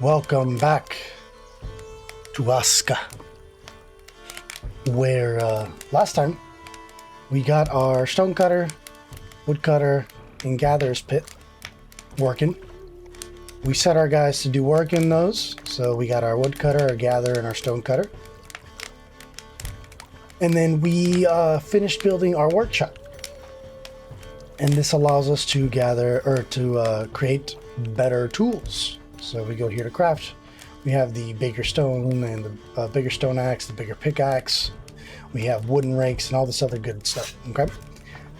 Welcome back to Aska, where last time we got our stone cutter, wood cutter, and gatherer's pit working. We set our guys to do work in those, so we got our wood cutter, our gatherer, and our stone cutter. And then we finished building our workshop. And this allows us to gather, or to create better tools. So we go here to craft. We have the bigger stone and the bigger stone axe, the bigger pickaxe. We have wooden rakes and all this other good stuff, okay?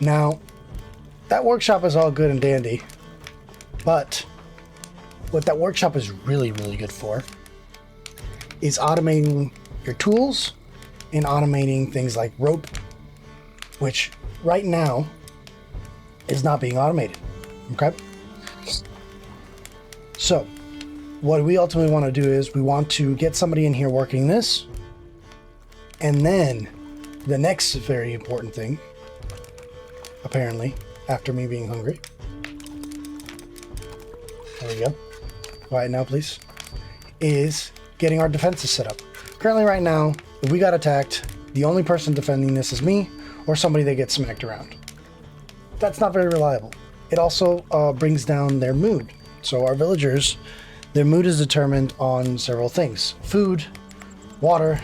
Now, that workshop is all good and dandy, but what that workshop is really, really good for is automating your tools and automating things like rope, which right now is not being automated, okay? So, what we ultimately want to do is we want to get somebody in here working this, and then the next very important thing, apparently, after me being hungry, there we go, quiet now please, is getting our defenses set up. Currently right now, if we got attacked, the only person defending this is me or somebody that gets smacked around. That's not very reliable. It also brings down their mood. So our villagers, their mood is determined on several things: food, water,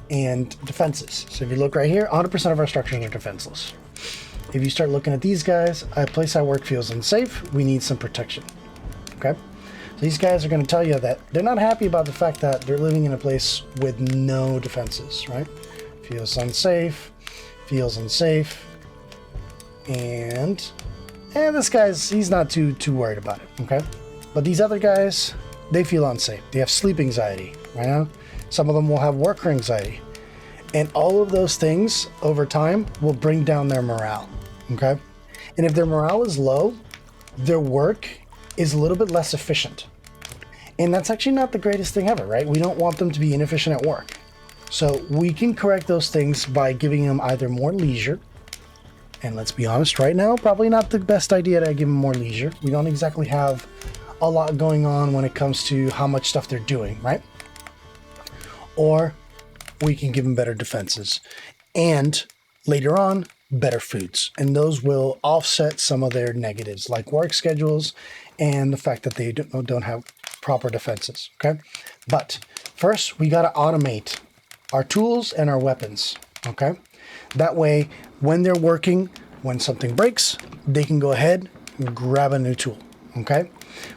and defenses. So if you look right here, 100% of our structures are defenseless. If you start looking at these guys, a place I work feels unsafe. We need some protection. Okay? So these guys are going to tell you that they're not happy about the fact that they're living in a place with no defenses, right? Feels unsafe, and this guy's, he's not too worried about it, okay? But these other guys, they feel unsafe. They have sleep anxiety, right now. Some of them will have worker anxiety. And all of those things over time will bring down their morale, okay? And if their morale is low, their work is a little bit less efficient. And that's actually not the greatest thing ever, right? We don't want them to be inefficient at work. So we can correct those things by giving them either more leisure. And let's be honest, right now, probably not the best idea to give them more leisure. We don't exactly have a lot going on when it comes to how much stuff they're doing, right? Or we can give them better defenses. And later on, better foods. And those will offset some of their negatives, like work schedules and the fact that they don't have proper defenses, okay? But first, we got to automate our tools and our weapons, okay? That way, when they're working, when something breaks, they can go ahead and grab a new tool, okay?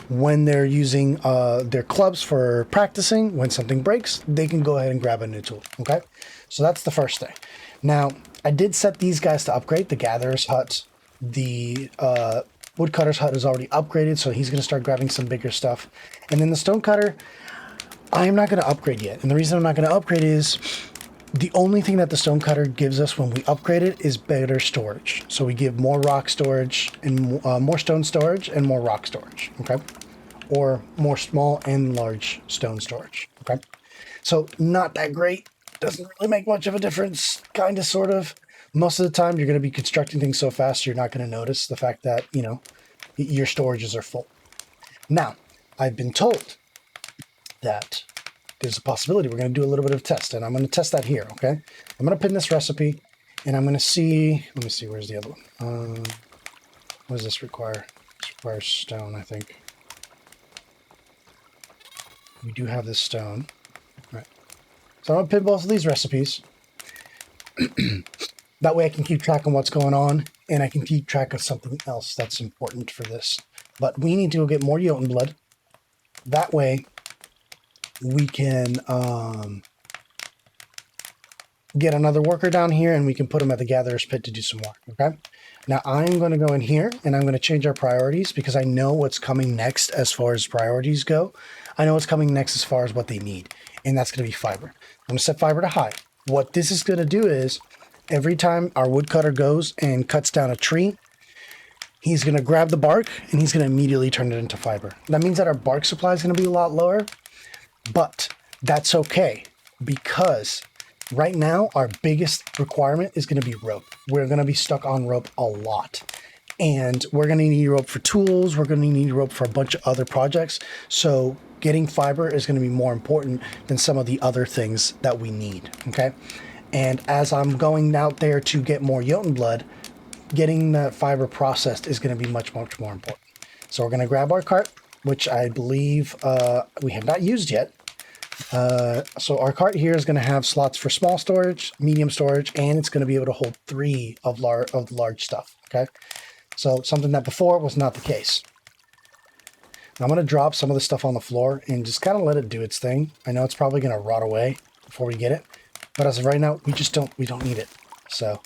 When they're using their clubs for practicing, when something breaks, they can go ahead and grab a new tool, okay? So that's the first thing. Now, I did set these guys to upgrade. The gatherer's hut, the woodcutter's hut is already upgraded, so he's going to start grabbing some bigger stuff. And then the stonecutter, I'm not going to upgrade yet. And the reason I'm not going to upgrade is the only thing that the stonecutter gives us when we upgrade it is better storage. So we give more rock storage and more stone storage and more rock storage, okay? Or more small and large stone storage, okay? So not that great. Doesn't really make much of a difference, kind of, sort of. Most of the time, you're going to be constructing things so fast, you're not going to notice the fact that, you know, your storages are full. Now, I've been told that there's a possibility we're going to do a little bit of a test, and I'm going to test that here, okay? I'm going to pin this recipe, and I'm going to see, let me see, where's the other one? What does this require? This requires stone, I think. We do have this stone. All right. So I'm going to pin both of these recipes. That way I can keep track of what's going on, and I can keep track of something else that's important for this. But we need to go get more Jotun blood. That way we can get another worker down here, and we can put them at the gatherer's pit to do some work, okay? Now I'm going to go in here, and I'm going to change our priorities because I know what's coming next as far as priorities go. I know what's coming next as far as what they need, and that's going to be fiber. I'm going to set fiber to high. What this is going to do is every time our woodcutter goes and cuts down a tree, he's going to grab the bark, and he's going to immediately turn it into fiber. That means that our bark supply is going to be a lot lower, but that's okay because right now our biggest requirement is going to be rope. We're going to be stuck on rope a lot. And we're going to need rope for tools. We're going to need rope for a bunch of other projects. So getting fiber is going to be more important than some of the other things that we need. Okay. And as I'm going out there to get more Jotun blood, getting that fiber processed is going to be much, much more important. So we're going to grab our cart, which I believe we have not used yet. So our cart here is going to have slots for small storage, medium storage, and it's going to be able to hold 3 of large stuff. Okay. So something that before was not the case. Now I'm going to drop some of the stuff on the floor and just kind of let it do its thing. I know it's probably going to rot away before we get it, but as of right now, we don't need it. So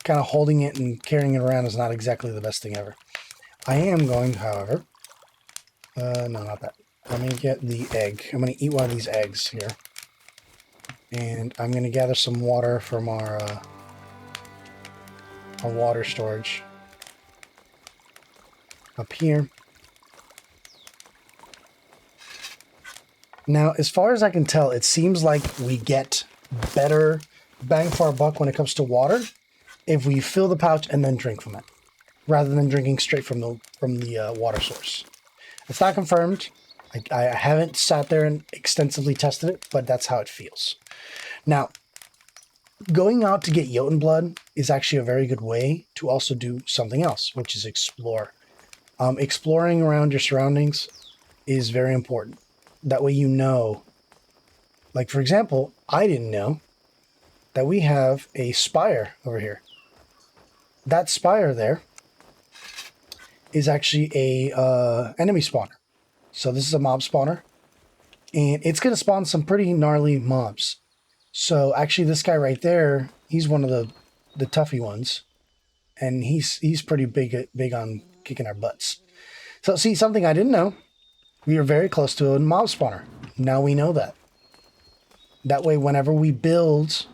kind of holding it and carrying it around is not exactly the best thing ever. I am going, however, no, not that. I'm going to get the egg. I'm going to eat one of these eggs here. And I'm going to gather some water from our water storage up here. Now, as far as I can tell, it seems like we get better bang for our buck when it comes to water if we fill the pouch and then drink from it, rather than drinking straight from the water source. It's not confirmed. I haven't sat there and extensively tested it, but that's how it feels. Now, going out to get Jotun blood is actually a very good way to also do something else, which is explore. Exploring around your surroundings is very important. That way you know, like for example, I didn't know that we have a spire over here. That spire there is actually a enemy spawner. So this is a mob spawner, and it's going to spawn some pretty gnarly mobs. So actually this guy right there, he's one of the toughy ones, and he's pretty big on kicking our butts. So see, something I didn't know, we are very close to a mob spawner. Now we know that. That way, whenever we build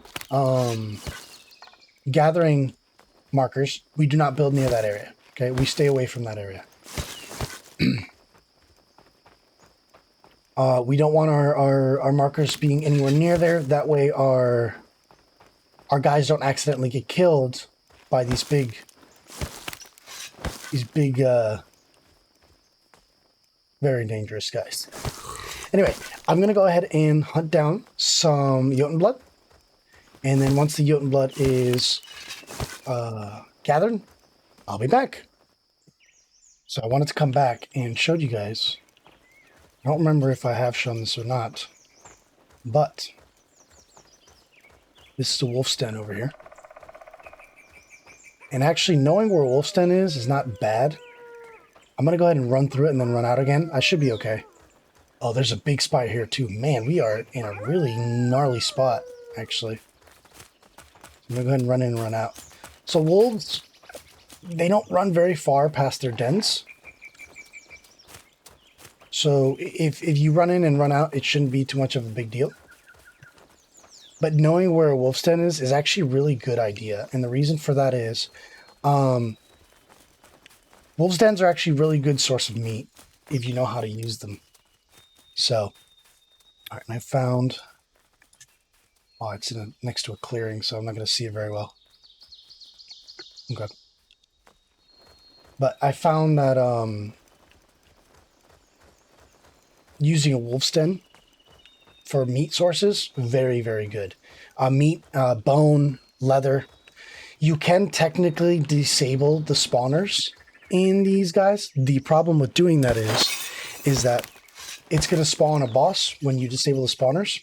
gathering markers, we do not build near that area. Okay, we stay away from that area. We don't want our markers being anywhere near there. That way our guys don't accidentally get killed by these big very dangerous guys. Anyway, I'm going to go ahead and hunt down some Jotun blood. And then once the Jotun blood is gathered, I'll be back. So I wanted to come back and show you guys. I don't remember if I have shown this or not, but this is the wolf's den over here. And actually knowing where wolf's den is not bad. I'm going to go ahead and run through it and then run out again. I should be okay. Oh, there's a big spot here too. Man, we are in a really gnarly spot, actually. I'm going to go ahead and run in and run out. So wolves, they don't run very far past their dens. So if you run in and run out, it shouldn't be too much of a big deal. But knowing where a wolf's den is actually a really good idea. And the reason for that is wolves' dens are actually a really good source of meat if you know how to use them. So, all right, and I found, oh, it's next to a clearing, so I'm not going to see it very well. Okay. But I found that using a wolf's den for meat sources, very, very good. Meat, bone, leather. You can technically disable the spawners in these guys. The problem with doing that is that it's going to spawn a boss when you disable the spawners.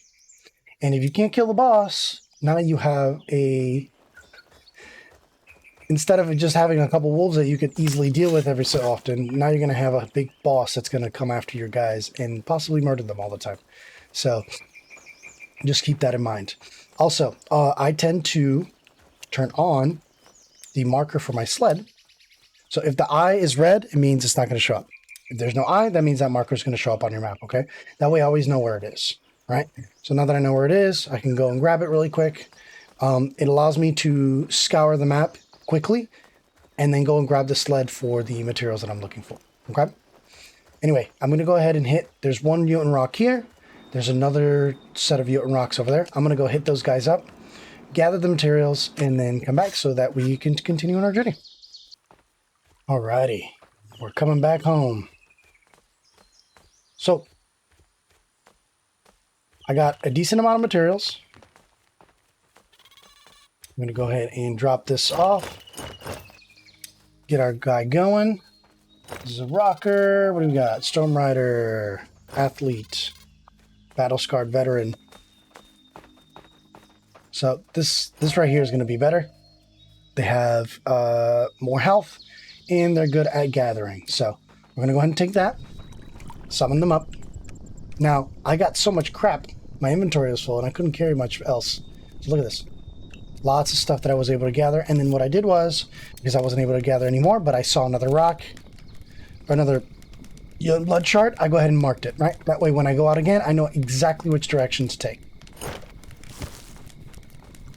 And if you can't kill the boss, now you have instead of just having a couple wolves that you could easily deal with every so often, now you're going to have a big boss that's going to come after your guys and possibly murder them all the time. So just keep that in mind. Also, I tend to turn on the marker for my sled. So if the eye is red, it means it's not going to show up. If there's no eye, that means that marker is going to show up on your map, okay? That way I always know where it is, right? So now that I know where it is, I can go and grab it really quick. It allows me to scour the map quickly and then go and grab the sled for the materials that I'm looking for, okay? Anyway, I'm going to go ahead and hit, there's one Jotun rock here. There's another set of Jotun rocks over there. I'm going to go hit those guys up, gather the materials, and then come back so that we can continue on our journey. Alrighty, we're coming back home. So, I got a decent amount of materials. I'm going to go ahead and drop this off. Get our guy going. This is a rocker. What do we got? Storm Rider, athlete, battle scarred veteran. So this right here is going to be better. They have more health, and they're good at gathering. So we're going to go ahead and take that, summon them up. Now, I got so much crap. My inventory was full, and I couldn't carry much else. So look at this. Lots of stuff that I was able to gather. And then what I did was, because I wasn't able to gather anymore, but I saw another rock, or another blood shard, I go ahead and marked it, right? That way when I go out again, I know exactly which direction to take.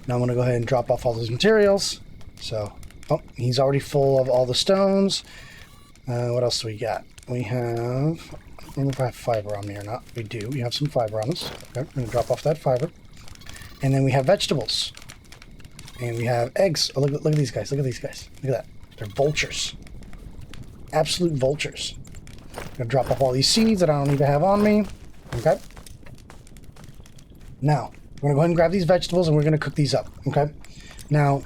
Now I'm going to go ahead and drop off all those materials. So, oh, he's already full of all the stones. What else do we got? We have, I don't know if I have fiber on me or not. We do. We have some fiber on us. Okay, I'm going to drop off that fiber. And then we have vegetables. And we have eggs. Oh, look at these guys. Look at these guys. Look at that. They're vultures. Absolute vultures. I'm going to drop off all these seeds that I don't need to have on me. Okay. Now, we're going to go ahead and grab these vegetables and we're going to cook these up. Okay. Now,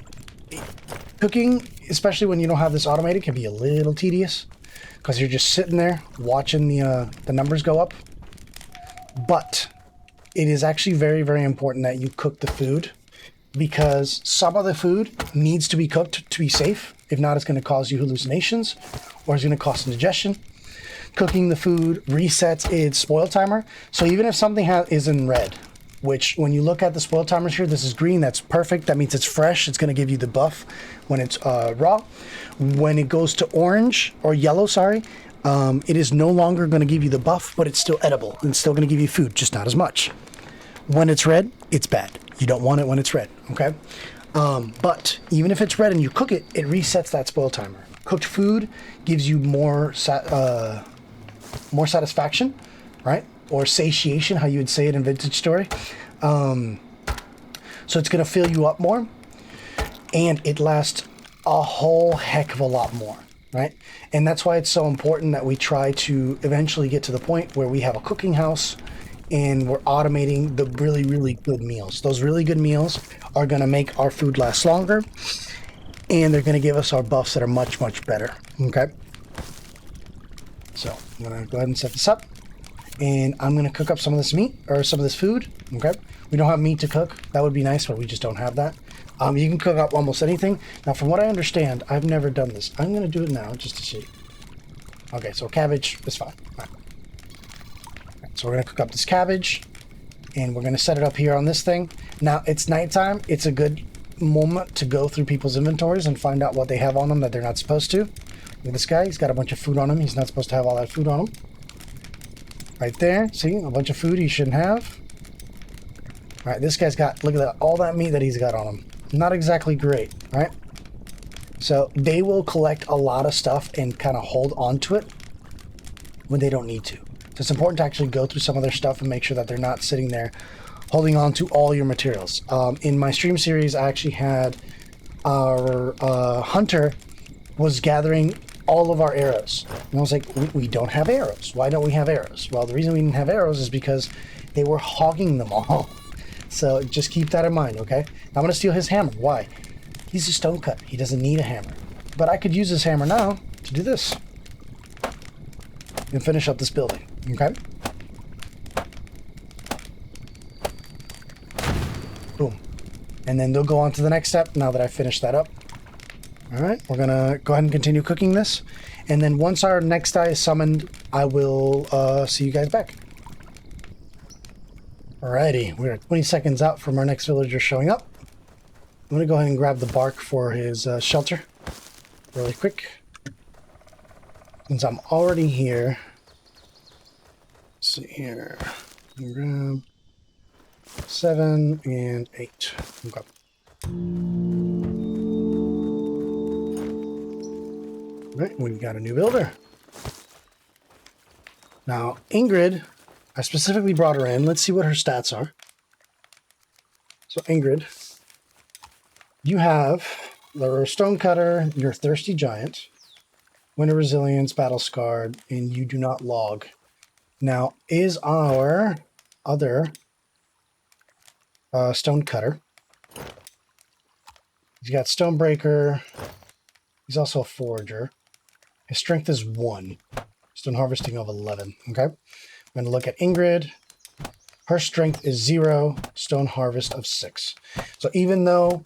cooking, especially when you don't have this automated, can be a little tedious because you're just sitting there watching the numbers go up. But it is actually very, very important that you cook the food, because some of the food needs to be cooked to be safe. If not, it's going to cause you hallucinations or it's going to cause indigestion. Cooking the food resets its spoil timer. So even if something is in red, which when you look at the spoil timers here, this is green, that's perfect. That means it's fresh. It's going to give you the buff when it's raw. When it goes to orange or yellow, sorry, it is no longer going to give you the buff, but it's still edible and still going to give you food, just not as much. When it's red, it's bad. You don't want it when it's red, okay? But even if it's red and you cook it, it resets that spoil timer. Cooked food gives you more satisfaction, right? Or satiation, how you would say it in Vintage Story. So it's going to fill you up more, and it lasts a whole heck of a lot more, right? And that's why it's so important that we try to eventually get to the point where we have a cooking house and we're automating the really, really good meals. Those really good meals are going to make our food last longer, and they're going to give us our buffs that are much, much better, okay? So I'm going to go ahead and set this up, and I'm going to cook up some of this meat, or some of this food, okay? We don't have meat to cook. That would be nice, but we just don't have that. You can cook up almost anything. Now, from what I understand, I've never done this. I'm going to do it now just to see. Okay, so cabbage is fine. All right. So we're going to cook up this cabbage, and we're going to set it up here on this thing. Now, it's nighttime. It's a good moment to go through people's inventories and find out what they have on them that they're not supposed to. Look at this guy. He's got a bunch of food on him. He's not supposed to have all that food on him. Right there. See? A bunch of food he shouldn't have. All right, this guy's got, look at that, all that meat that he's got on him. Not exactly great, right? So they will collect a lot of stuff and kind of hold on to it when they don't need to. So it's important to actually go through some of their stuff and make sure that they're not sitting there holding on to all your materials. In my stream series, I actually had our hunter was gathering all of our arrows. And I was like, we don't have arrows. Why don't we have arrows? Well, the reason we didn't have arrows is because they were hogging them all. So just keep that in mind, okay? I'm going to steal his hammer. Why? He's a stone cut. He doesn't need a hammer. But I could use his hammer now to do this and finish up this building, okay? Boom. And then they'll go on to the next step now that I've finished that up. All right, we're going to go ahead and continue cooking this. And then once our next die is summoned, I will see you guys back. Alrighty, we're 20 seconds out from our next villager showing up. I'm going to go ahead and grab the bark for his shelter really quick. Since I'm already here, let's see here. Grab 7 and 8. Okay. Alright, we've got a new builder. Now, Ingrid, I specifically brought her in. Let's see what her stats are. So, Ingrid, you have the stonecutter, your thirsty giant. winter resilience, battle scarred, and you do not log. Now, is our other stone cutter. He's got stonebreaker. He's also a forager. His strength is 1. Stone harvesting of 11. Okay. I'm going to look at Ingrid. Her strength is 0. Stone harvest of 6. So even though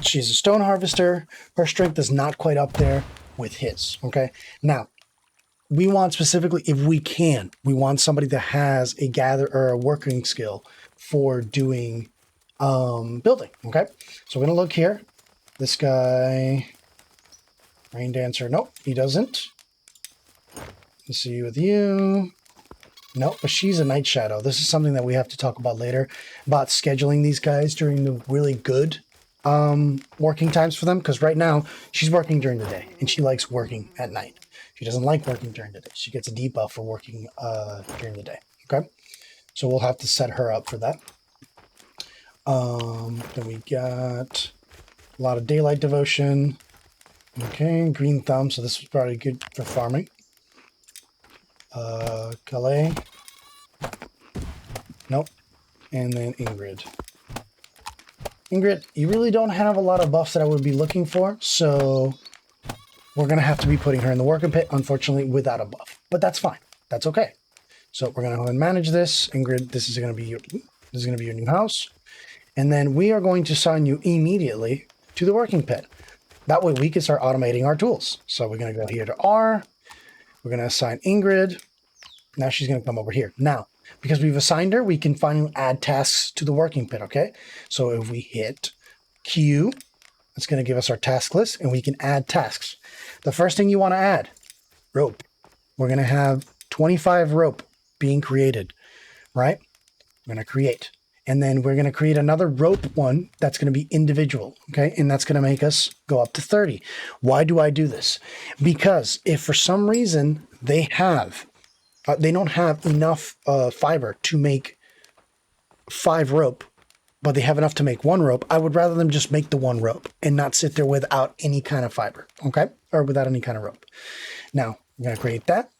she's a stone harvester, her strength is not quite up there with his. Okay. Now, we want specifically, if we can, we want somebody that has a gather or a working skill for doing building. Okay. So we're going to look here. This guy, Rain Dancer. Nope, he doesn't. Let's see with you. Nope, but she's a Night Shadow. This is something that we have to talk about later, about scheduling these guys during the really good working times for them. Because right now, she's working during the day, and she likes working at night. She doesn't like working during the day. She gets a debuff for working during the day. Okay, so we'll have to set her up for that. Then we got a lot of daylight devotion. Okay, green thumb, so this is probably good for farming. Calais. Nope. And then Ingrid. Ingrid, you really don't have a lot of buffs that I would be looking for, so we're going to have to be putting her in the worker pit, unfortunately, without a buff. But that's fine. That's okay. So we're going to go and manage this. Ingrid, this is going to be your new house. And then we are going to assign you immediately to the working pit. That way we can start automating our tools. So we're going to go here to R. We're going to assign Ingrid. Now she's going to come over here. Now, because we've assigned her, we can finally add tasks to the working pit, okay? So if we hit Q, it's going to give us our task list, and we can add tasks. The first thing you want to add, rope. We're going to have 25 rope being created, right? We're going to create. And then we're going to create another rope one that's going to be individual, okay? And that's going to make us go up to 30. Why do I do this? Because if for some reason they don't have enough fiber to make 5 rope, but they have enough to make 1 rope, I would rather them just make the 1 rope and not sit there without any kind of fiber, okay? Or without any kind of rope. Now, we're going to create that.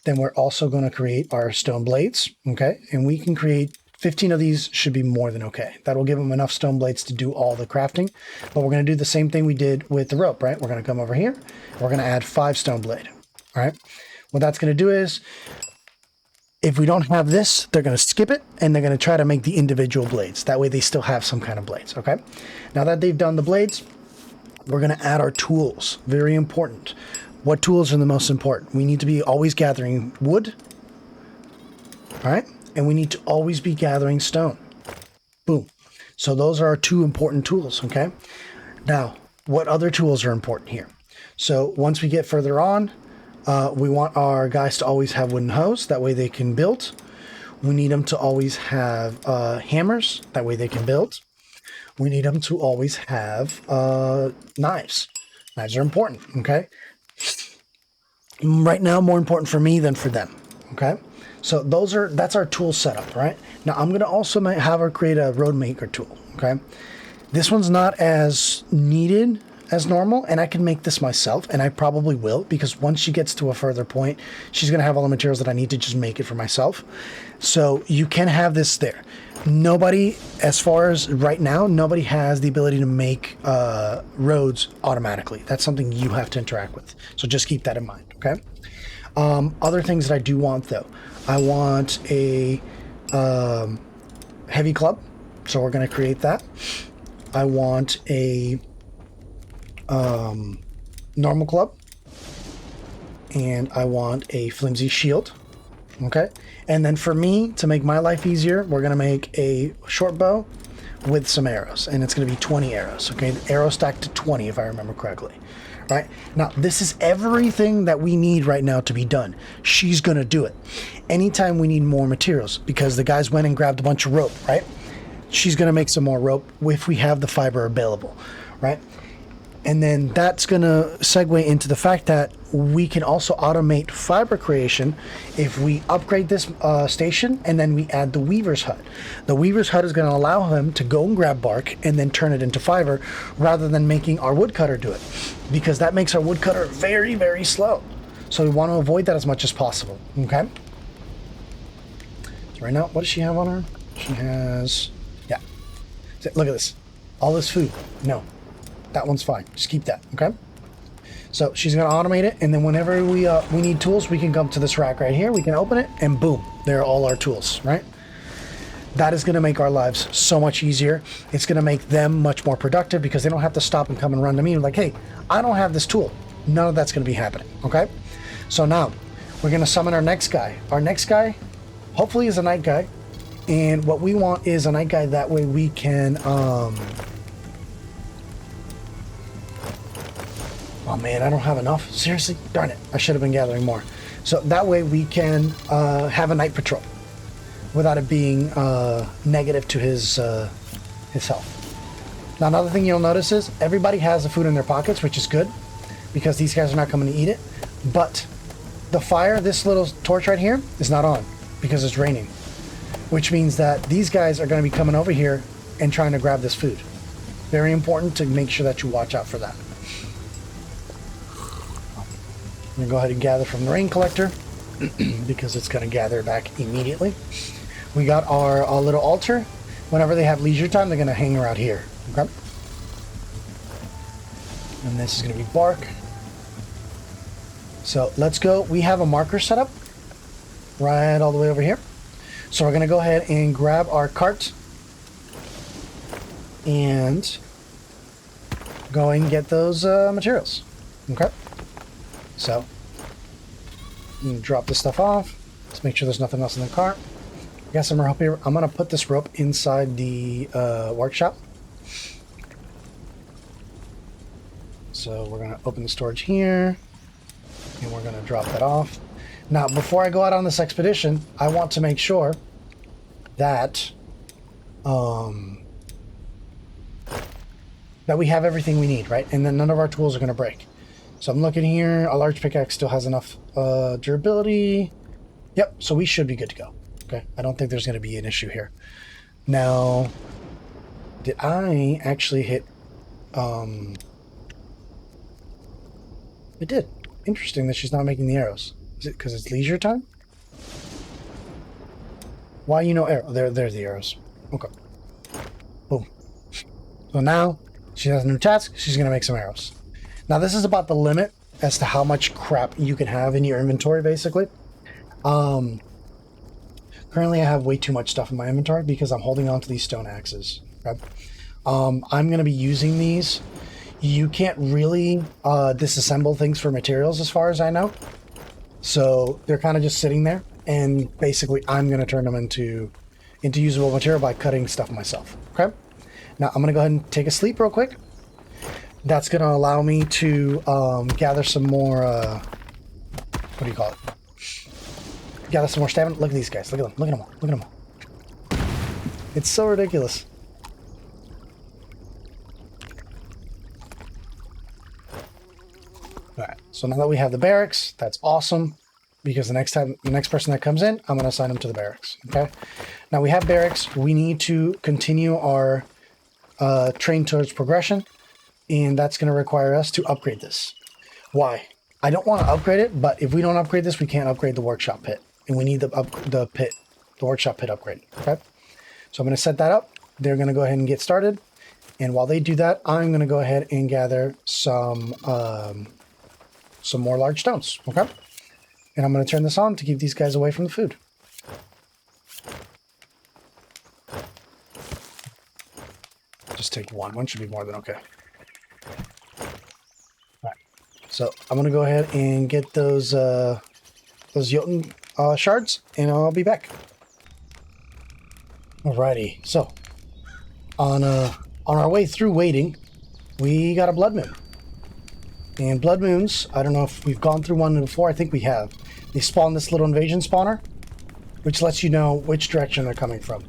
Then we're also going to create our stone blades, okay? And we can create 15 of these should be more than okay. That will give them enough stone blades to do all the crafting. But we're going to do the same thing we did with the rope, right? We're going to come over here. We're going to add 5 stone blade, all right? What that's going to do is, if we don't have this, they're going to skip it, and they're going to try to make the individual blades. That way they still have some kind of blades, okay? Now that they've done the blades, we're going to add our tools. Very important. What tools are the most important? We need to be always gathering wood, all right? And we need to always be gathering stone. Boom. So those are our 2 important tools, okay? Now, what other tools are important here? So once we get further on, we want our guys to always have wooden hoes. That way they can build. We need them to always have hammers. That way they can build. We need them to always have knives. Knives are important, okay? Right now, more important for me than for them, okay? So that's our tool setup, right? Now I'm going to also have her create a road maker tool, okay? This one's not as needed as normal, and I can make this myself, and I probably will, because once she gets to a further point, she's going to have all the materials that I need to just make it for myself. So you can have this there. Nobody, as far as right now, nobody has the ability to make roads automatically. That's something you have to interact with. So just keep that in mind, okay? Other things that I do want, though. I want a heavy club, so we're going to create that. I want a normal club, and I want a flimsy shield, okay? And then for me, to make my life easier, we're going to make a short bow with some arrows, and it's going to be 20 arrows, okay? Arrow stacked to 20, if I remember correctly. Right? Now, this is everything that we need right now to be done. She's going to do it. Anytime we need more materials, because the guys went and grabbed a bunch of rope, right? She's going to make some more rope if we have the fiber available, right? And then that's going to segue into the fact that we can also automate fiber creation if we upgrade this station and then we add the weaver's hut. The weaver's hut is going to allow him to go and grab bark and then turn it into fiber rather than making our woodcutter do it, because that makes our woodcutter very, very slow. So we want to avoid that as much as possible, okay? So right now, what does she have on her? She has, yeah. Look at this. All this food. No, that one's fine. Just keep that, okay? So she's going to automate it, and then whenever we need tools, we can come to this rack right here. We can open it, and boom, there are all our tools, right? That is going to make our lives so much easier. It's going to make them much more productive because they don't have to stop and come and run to me like, hey, I don't have this tool. None of that's going to be happening, okay? So now we're going to summon our next guy. Our next guy, hopefully, is a night guy. And what we want is a night guy. That way we can, oh man, I don't have enough. Seriously? Darn it. I should have been gathering more. So that way we can have a night patrol without it being negative to his health. Now, another thing you'll notice is everybody has the food in their pockets, which is good because these guys are not coming to eat it. But the fire, this little torch right here, is not on because it's raining, which means that these guys are going to be coming over here and trying to grab this food. Very important to make sure that you watch out for that. I'm going to go ahead and gather from the rain collector because it's going to gather back immediately. We got our little altar. Whenever they have leisure time, they're going to hang around here. Okay. And this is going to be bark. So let's go. We have a marker set up right all the way over here. So we're going to go ahead and grab our cart and go and get those materials. Okay. So you can drop this stuff off. Let's make sure there's nothing else in the cart. I guess I'm going to put this rope inside the workshop. So we're going to open the storage here. And we're going to drop that off. Now, before I go out on this expedition, I want to make sure that that we have everything we need, right? And then none of our tools are going to break. So I'm looking here. A large pickaxe still has enough durability. Yep, so we should be good to go. Okay, I don't think there's going to be an issue here. Now, did I actually hit... It did. Interesting that she's not making the arrows. Is it because it's leisure time? Why you know arrow? There's the arrows. Okay. Boom. So now she has a new task. She's going to make some arrows. Now this is about the limit as to how much crap you can have in your inventory, basically. Currently I have way too much stuff in my inventory because I'm holding on to these stone axes. Okay? I'm going to be using these. You can't really disassemble things for materials as far as I know. So they're kind of just sitting there, and basically I'm going to turn them into usable material by cutting stuff myself. Okay? Now I'm going to go ahead and take a sleep real quick. That's going to allow me to gather some more, what do you call it? Gather some more stamina. Look at these guys. Look at them. Look at them all. Look at them all. It's so ridiculous. Alright, so now that we have the barracks, that's awesome, because the next person that comes in, I'm going to assign them to the barracks, okay? Now we have barracks, we need to continue our train towards progression, and that's going to require us to upgrade this. Why? I don't want to upgrade it, but if we don't upgrade this, we can't upgrade the workshop pit, and we need the workshop pit upgrade, okay? So I'm going to set that up, they're going to go ahead and get started, and while they do that, I'm going to go ahead and gather some more large stones, okay? And I'm going to turn this on to keep these guys away from the food. Just take one. One should be more than okay. All right. So I'm going to go ahead and get those Jotun shards, and I'll be back. Alrighty. So on our way through waiting, we got a blood moon. And blood moons, I don't know if we've gone through one before. I think we have. They spawn this little invasion spawner, which lets you know which direction they're coming from.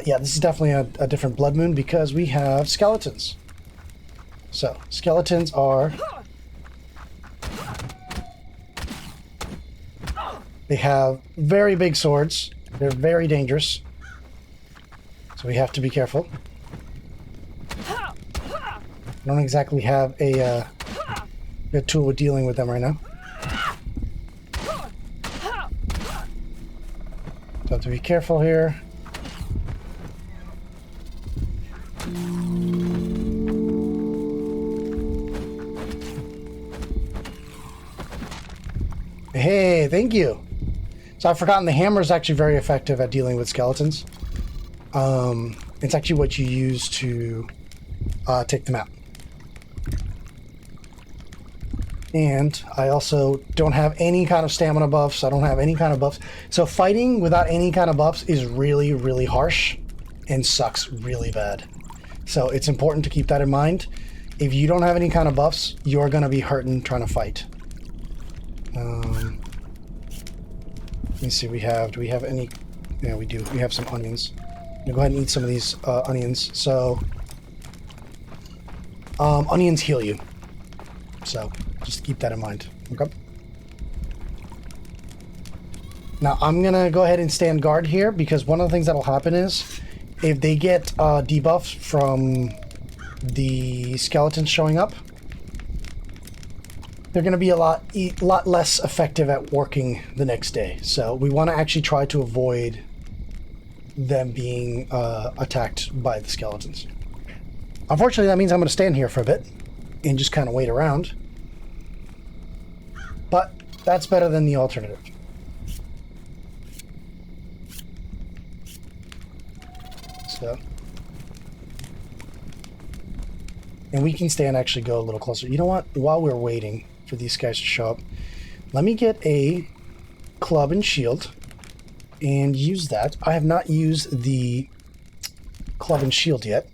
Yeah, this is definitely a different blood moon because we have skeletons. So, skeletons are... They have very big swords. They're very dangerous. So we have to be careful. I don't exactly have a tool with dealing with them right now. So have to be careful here. Hey, thank you. So I've forgotten the hammer is actually very effective at dealing with skeletons. It's actually what you use to take them out. And I also don't have any kind of stamina buffs. I don't have any kind of buffs. So fighting without any kind of buffs is really, really harsh and sucks really bad. So it's important to keep that in mind. If you don't have any kind of buffs, you're going to be hurting trying to fight. Let me see, do we have any? Yeah, we do. We have some onions. I'm gonna go ahead and eat some of these onions. So, onions heal you. So, just keep that in mind. Okay. Now, I'm gonna go ahead and stand guard here because one of the things that'll happen is if they get debuffs from the skeletons showing up, they're going to be a lot less effective at working the next day. So we want to actually try to avoid them being attacked by the skeletons. Unfortunately, that means I'm going to stand here for a bit and just kind of wait around. But that's better than the alternative. So. And we can stay and actually go a little closer. You know what? While we're waiting for these guys to show up, let me get a club and shield and use that. I have not used the club and shield yet.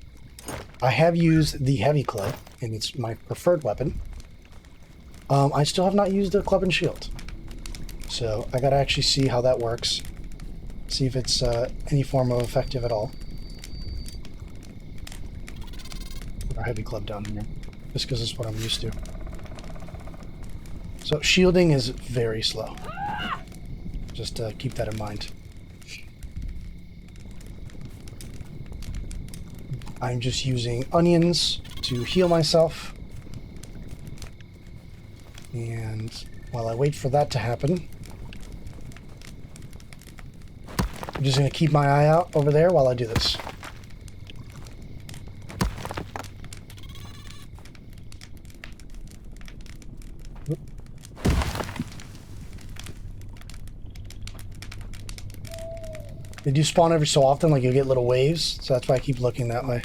I have used the heavy club, and it's my preferred weapon. I still have not used the club and shield. So I gotta actually see how that works. See if it's any form of effective at all. Our heavy club down here, just because it's what I'm used to. So shielding is very slow. Just keep that in mind. I'm just using onions to heal myself. And while I wait for that to happen, I'm just going to keep my eye out over there while I do this. They do spawn every so often, like you'll get little waves, so that's why I keep looking that way.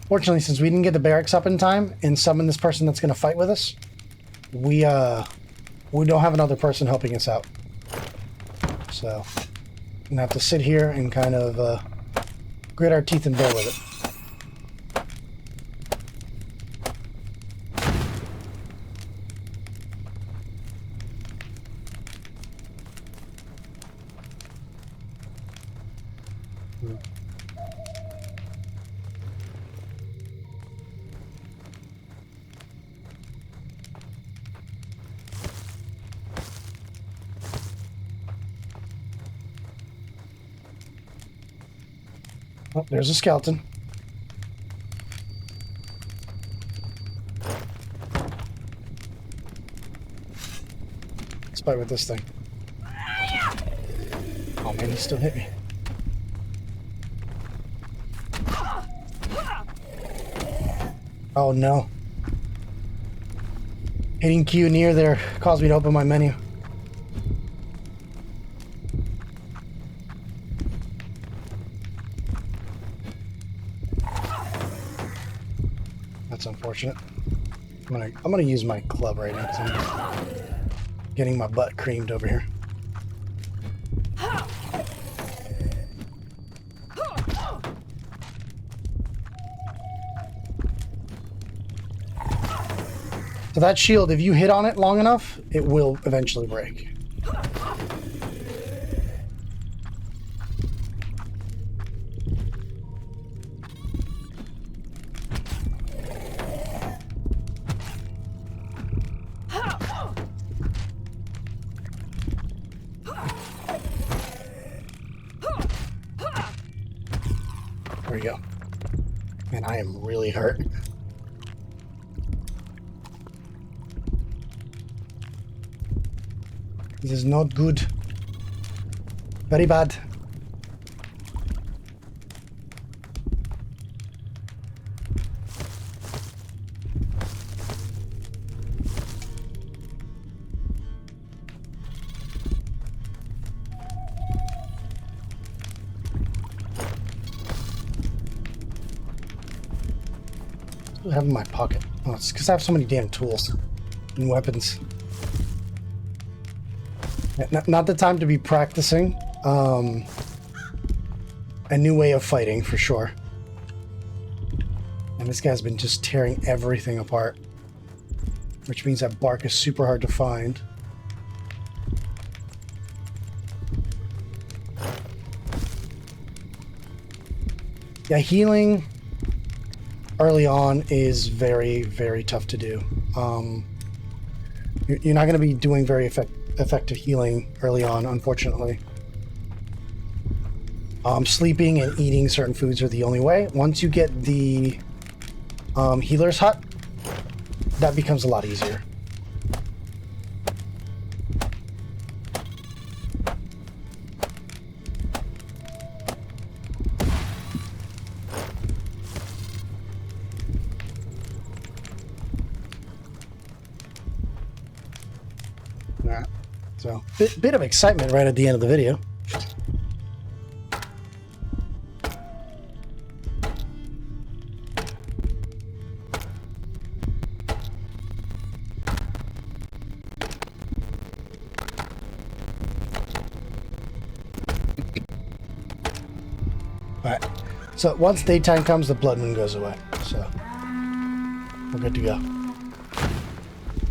Fortunately, since we didn't get the barracks up in time and summon this person that's going to fight with us, we don't have another person helping us out. So, I'm going to have to sit here and kind of grit our teeth and bear with it. Oh, there's a skeleton. Let's fight with this thing. Oh man, he still hit me. Oh no. Hitting Q near there caused me to open my menu. That's unfortunate. I'm gonna use my club right now because I'm getting my butt creamed over here. So that shield, if you hit on it long enough, it will eventually break. we go. Man, I am really hurt. This is not good. Very bad. What do I have in my pocket? Oh, it's because I have so many damn tools and weapons. Not the time to be practicing a new way of fighting, for sure. And this guy's been just tearing everything apart, which means that bark is super hard to find. Yeah, healing early on is very, very tough to do. You're not going to be doing very effective healing early on, unfortunately. Sleeping and eating certain foods are the only way. Once you get the healer's hut, that becomes a lot easier. Alright, so bit of excitement right at the end of the video. Alright, so once daytime comes, the blood moon goes away, so we're good to go.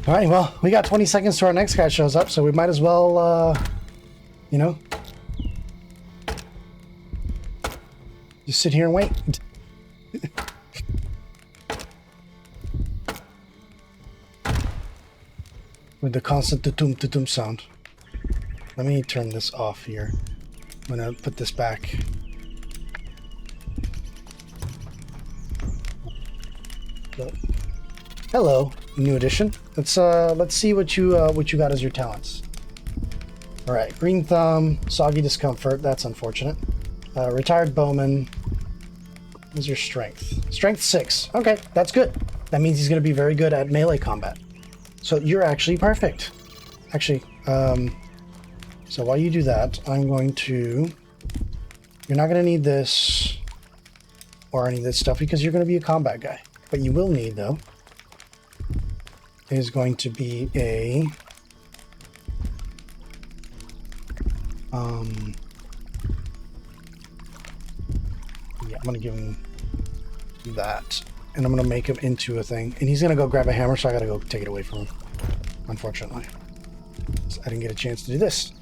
Alright, well, we got 20 seconds till our next guy shows up, so we might as well, you know, just sit here and wait. With the constant tutum-tutum sound. Let me turn this off here. I'm gonna put this back. Hello, new addition. Let's see what you got as your talents. All right, green thumb, soggy discomfort. That's unfortunate. Retired bowman. What's your strength? Strength 6. Okay, that's good. That means he's going to be very good at melee combat. So you're actually perfect. Actually, so while you do that, I'm going to. You're not going to need this or any of this stuff because you're going to be a combat guy. What you will need, though, is going to be a yeah, I'm gonna give him that, and I'm gonna make him into a thing, and he's gonna go grab a hammer, so I gotta go take it away from him, unfortunately. So I didn't get a chance to do this.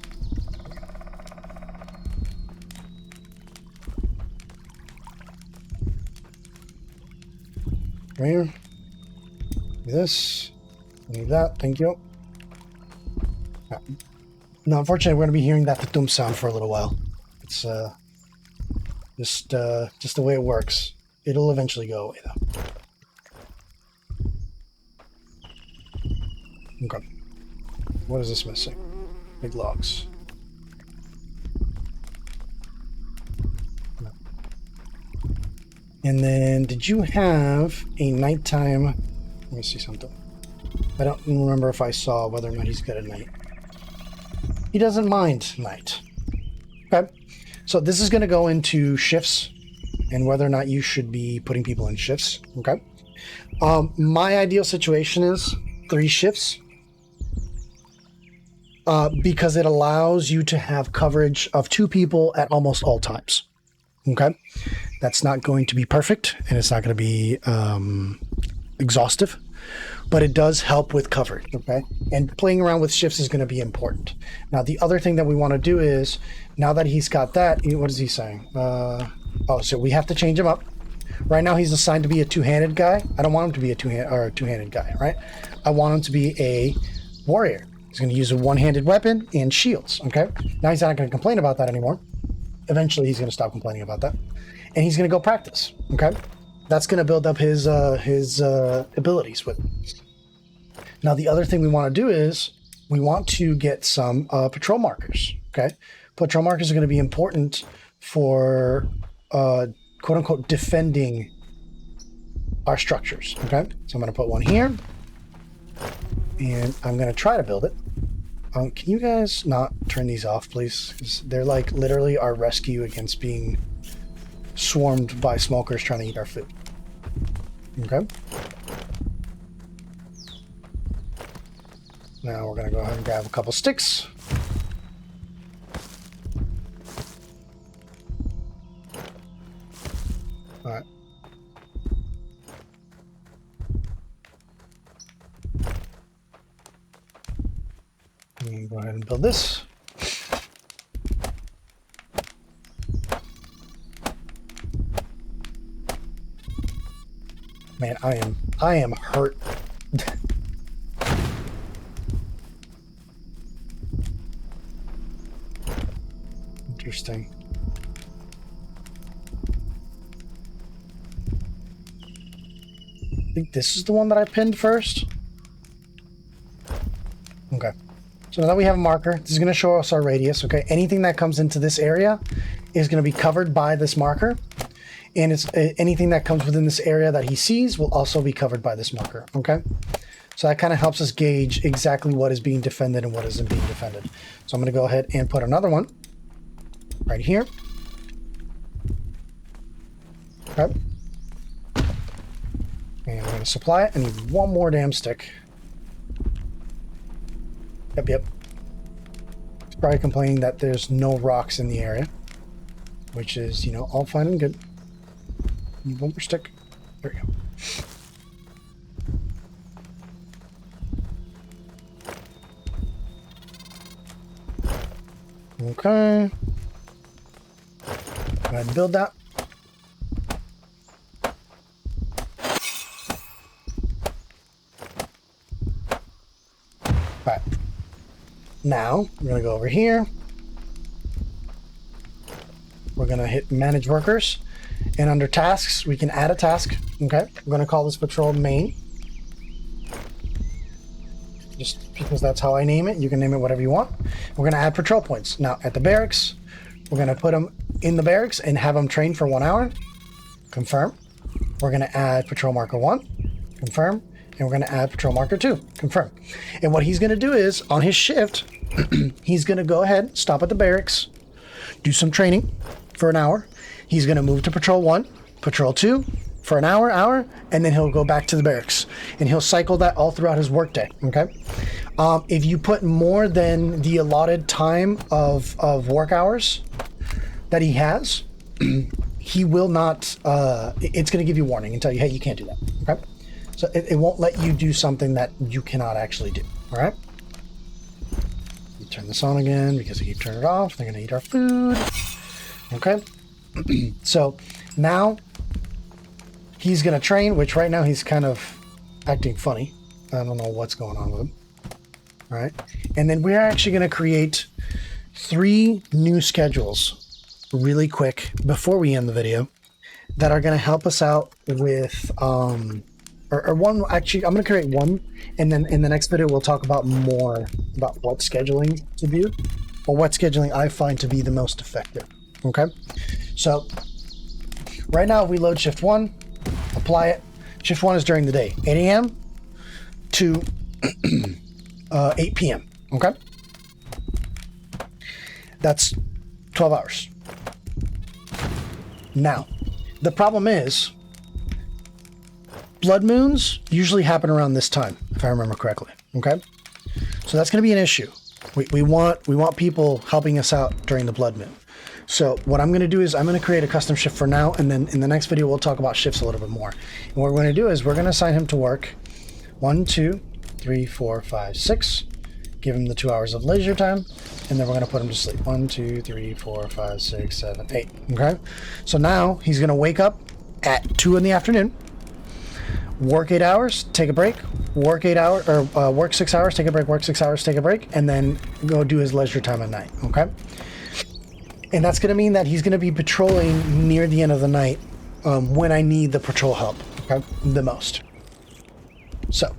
Right here. This. I need that. Thank you. Now, unfortunately, we're going to be hearing that tutum sound for a little while. It's just the way it works. It'll eventually go away, though. Okay. What is this missing? Big logs. No. And then, did you have a nighttime? Let me see something. I don't remember if I saw whether or not he's good at night. He doesn't mind night. Okay. So this is going to go into shifts and whether or not you should be putting people in shifts. Okay. My ideal situation is 3 shifts. Because it allows you to have coverage of 2 people at almost all times. Okay. That's not going to be perfect and it's not going to be exhaustive, but it does help with coverage. Okay. And playing around with shifts is going to be important. Now, the other thing that we want to do is, now that he's got that, what is he saying? Oh, so we have to change him up. Right now he's assigned to be a 2-handed guy. I don't want him to be a two-handed guy, right? I want him to be a warrior. He's going to use a 1-handed weapon and shields, okay? Now he's not going to complain about that anymore. eventually he's going to stop complaining about that, and he's going to go practice. Okay, that's going to build up his abilities with. Now, the other thing we want to do is we want to get some patrol markers. Okay, patrol markers are going to be important for quote unquote defending our structures. Okay, so I'm going to put one here, and I'm going to try to build it. Can you guys not turn these off, please? 'Cause they're like literally our rescue against being swarmed by smokers trying to eat our food. Okay. Now we're going to go ahead and grab a couple sticks. All right. Go ahead and build this. Man, I am hurt. Interesting. I think this is the one that I pinned first. Okay. So now that we have a marker, this is going to show us our radius, okay? Anything that comes into this area is going to be covered by this marker. And it's anything that comes within this area that he sees will also be covered by this marker, okay? So that kind of helps us gauge exactly what is being defended and what isn't being defended. So I'm going to go ahead and put another one right here. Okay. And I'm going to supply it. I need one more damn stick. Yep. He's probably complaining that there's no rocks in the area, which is, you know, all fine and good. Need one more stick. There we go. Okay. Go ahead and build that. All right. Now, we're going to go over here. We're going to hit manage workers. And under tasks, we can add a task. Okay. We're going to call this patrol main. Just because that's how I name it. You can name it whatever you want. We're going to add patrol points. Now, at the barracks, we're going to put them in the barracks and have them train for 1 hour. Confirm. We're going to add patrol marker 1. Confirm. And we're going to add patrol marker 2. Confirm. And what he's going to do is, on his shift, he's going to go ahead, stop at the barracks, do some training for 1 hour. He's going to move to patrol 1, patrol 2 for 1 hour, and then he'll go back to the barracks. And he'll cycle that all throughout his workday, okay? If you put more than the allotted time of work hours that he has, he will not, it's going to give you warning and tell you, hey, you can't do that, okay? So it won't let you do something that you cannot actually do, all right? You turn this on again because if you turn it off, they're going to eat our food, okay? So now he's going to train, which right now he's kind of acting funny. I don't know what's going on with him, all right? And then we're actually going to create 3 new schedules really quick before we end the video that are going to help us out with... Or one, actually, I'm going to create one, and then in the next video, we'll talk about more about what scheduling to do, or what scheduling I find to be the most effective, okay? So, right now, we load shift 1, apply it. Shift 1 is during the day, 8 a.m. to 8 p.m., okay? That's 12 hours. Now, the problem is, blood moons usually happen around this time, if I remember correctly. Okay, so that's going to be an issue. We want people helping us out during the blood moon. So what I'm going to do is I'm going to create a custom shift for now, and then in the next video we'll talk about shifts a little bit more. And what we're going to do is we're going to assign him to work 1, 2, 3, 4, 5, 6. Give him the 2 hours of leisure time, and then we're going to put him to sleep. 1, 2, 3, 4, 5, 6, 7, 8. Okay, so now he's going to wake up at 2 in the afternoon. Work 8 hours, take a break, work 8 hours, or work 6 hours, take a break, work 6 hours, take a break, and then go do his leisure time at night, okay? And that's going to mean that he's going to be patrolling near the end of the night when I need the patrol help, okay, the most. So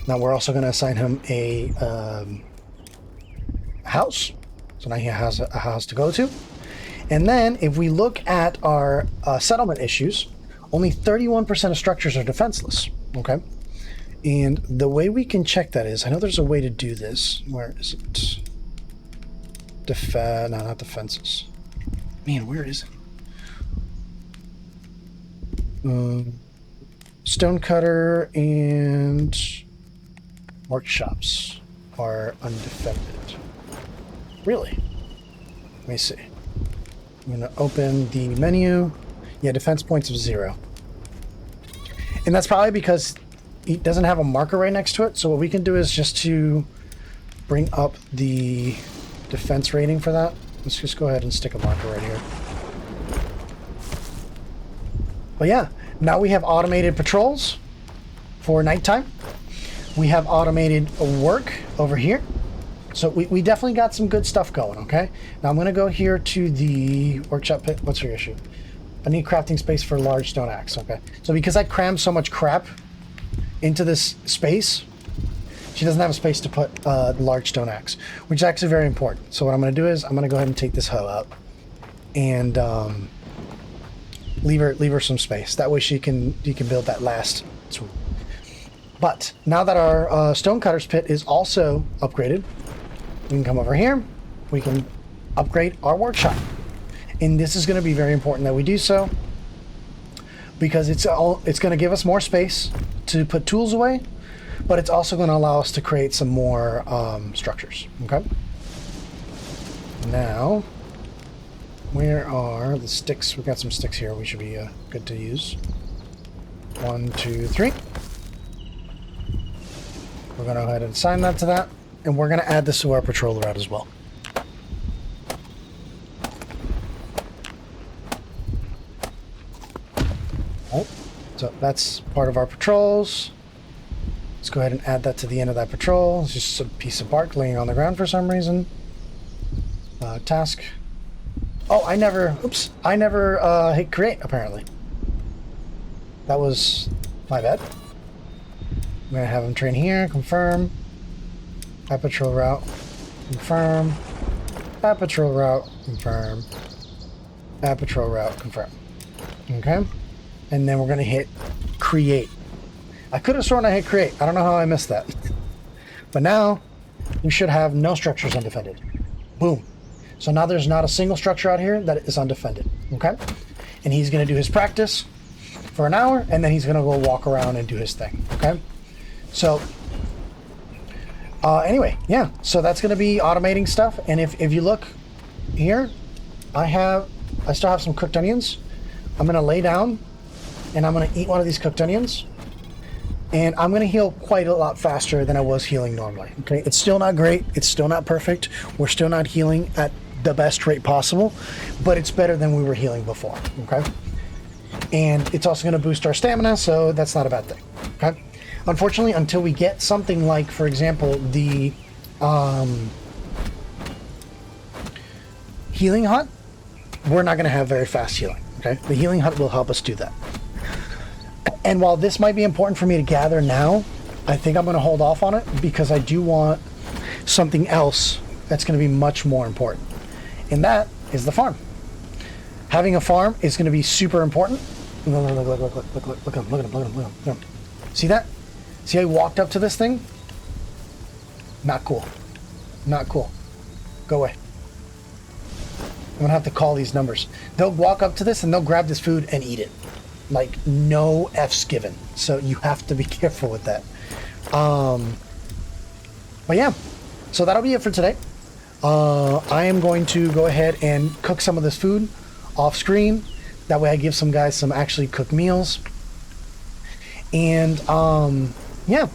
now we're also going to assign him a house. So now he has a house to go to. And then if we look at our settlement issues, only 31% of structures are defenseless, okay? And the way we can check that is, I know there's a way to do this. Where is it? No, not defenses. Man, where is it? Stonecutter and workshops are undefended. Really? Let me see. I'm going to open the menu. Yeah, defense points of 0. And that's probably because it doesn't have a marker right next to it. So what we can do is just to bring up the defense rating for that. Let's just go ahead and stick a marker right here. But yeah, now we have automated patrols for nighttime. We have automated work over here. So we definitely got some good stuff going, okay? Now I'm going to go here to the workshop pit. What's your issue? I need crafting space for a large stone axe, okay? So because I crammed so much crap into this space, she doesn't have a space to put the large stone axe, which is actually very important. So what I'm going to do is I'm going to go ahead and take this hoe out and leave her some space. That way you can build that last tool. But now that our stonecutter's pit is also upgraded, we can come over here. We can upgrade our workshop, and this is going to be very important that we do so because it's going to give us more space to put tools away. But it's also going to allow us to create some more structures, okay? Now, where are the sticks? We've got some sticks here we should be good to use. 1, 2, 3. We're going to go ahead and assign that to that. And we're going to add this to our patrol route as well. Oh, so that's part of our patrols. Let's go ahead and add that to the end of that patrol. It's just a piece of bark laying on the ground for some reason. Task. Oh, I never hit create, apparently. That was my bad. I'm going to have him train here, confirm. Add patrol route, confirm. Add patrol route, confirm. Add patrol route, confirm. Okay? And then we're going to hit create. I could have sworn I hit create. I don't know how I missed that. But now, we should have no structures undefended. Boom. So now there's not a single structure out here that is undefended. Okay? And he's going to do his practice for an hour, and then he's going to go walk around and do his thing. Okay? So, anyway, yeah. So that's going to be automating stuff. And if you look here, I still have some cooked onions. I'm going to lay down, and I'm going to eat one of these cooked onions. And I'm going to heal quite a lot faster than I was healing normally. Okay, it's still not great. It's still not perfect. We're still not healing at the best rate possible, but it's better than we were healing before. Okay, and it's also going to boost our stamina, so that's not a bad thing. Okay, unfortunately, until we get something like, for example, the healing hut, we're not going to have very fast healing. Okay, the healing hut will help us do that. And while this might be important for me to gather now, I think I'm going to hold off on it because I do want something else that's going to be much more important. And that is the farm. Having a farm is going to be super important. Look at him. See that? See how he walked up to this thing? Not cool. Not cool. Go away. I'm going to have to call these numbers. They'll walk up to this and they'll grab this food and eat it. Like, no F's given. So you have to be careful with that. But yeah, so that'll be it for today. I am going to go ahead and cook some of this food off screen. That way I give some guys some actually cooked meals. And yeah.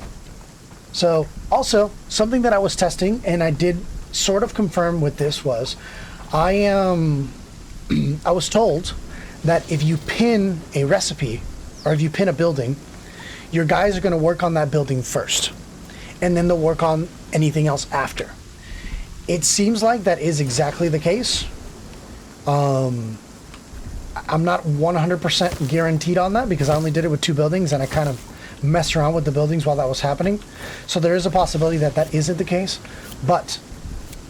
So also, something that I was testing and I did sort of confirm with this was, I was told that if you pin a recipe or if you pin a building, your guys are going to work on that building first and then they'll work on anything else after. It seems like that is exactly the case. I'm not 100% guaranteed on that because I only did it with 2 buildings and I kind of messed around with the buildings while that was happening. So there is a possibility that that isn't the case. But,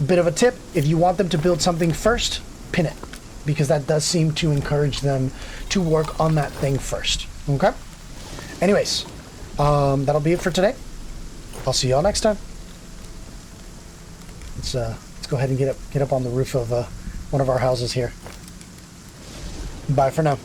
bit of a tip, if you want them to build something first, pin it. Because that does seem to encourage them to work on that thing first. Okay? Anyways, that'll be it for today. I'll see y'all next time. Let's go ahead and get up on the roof of one of our houses here. Bye for now.